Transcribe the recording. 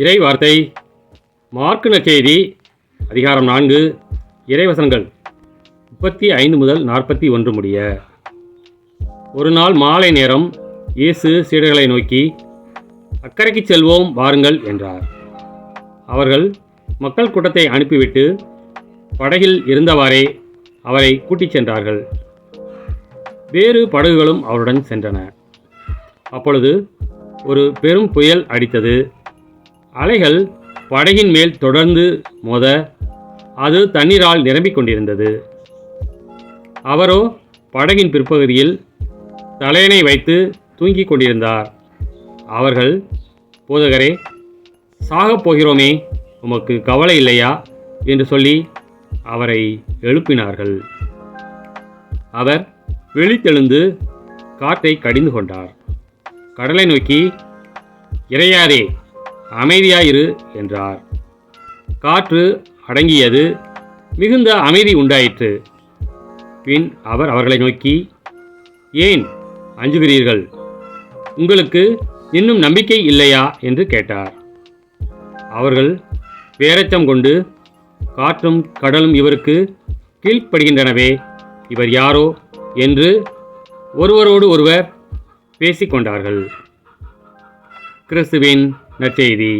இறை வார்த்தை மார்க்கு நற்செய்தி அதிகாரம் 4 இறைவசனங்கள் 35 முதல் 41 முடிய. ஒரு நாள் மாலை நேரம் இயேசு சீடர்களை நோக்கி, அக்கரைக்கு செல்வோம் வாருங்கள் என்றார். அவர்கள் மக்கள் கூட்டத்தை அனுப்பிவிட்டு படகில் இருந்தவாறே அவரை கூட்டிச் சென்றார்கள். வேறு படகுகளும் அவருடன் சென்றன. அப்பொழுது ஒரு பெரும் புயல் அடித்தது. அலைகள் படகின் மேல் தொடர்ந்து மோத அது தண்ணீரால் நிரம்பிக் கொண்டிருந்தது. அவரோ படகின் பிற்பகுதியில் தலையணை வைத்து தூங்கிக் கொண்டிருந்தார். அவர்கள், போதகரே, சாகப் போகிறோமே, உமக்கு கவலை இல்லையா என்று சொல்லி அவரை எழுப்பினார்கள். அவர் விழித்தெழுந்து காற்றை கடிந்து கொண்டார். கடலை நோக்கி, இறையாதே, அமைதியாயிரு என்றார். காற்று அடங்கியது, மிகுந்த அமைதி உண்டாயிற்று. பின் அவர் அவர்களை நோக்கி, ஏன் அஞ்சுகிறீர்கள்? உங்களுக்கு இன்னும் நம்பிக்கை இல்லையா என்று கேட்டார். அவர்கள் பேரச்சம் கொண்டு, காற்றும் கடலும் இவருக்கு கீழ்ப்படுகின்றனவே, இவர் யாரோ என்று ஒருவரோடு ஒருவர் பேசிக்கொண்டார்கள். கிறிஸ்துவின் நற்செய்தி.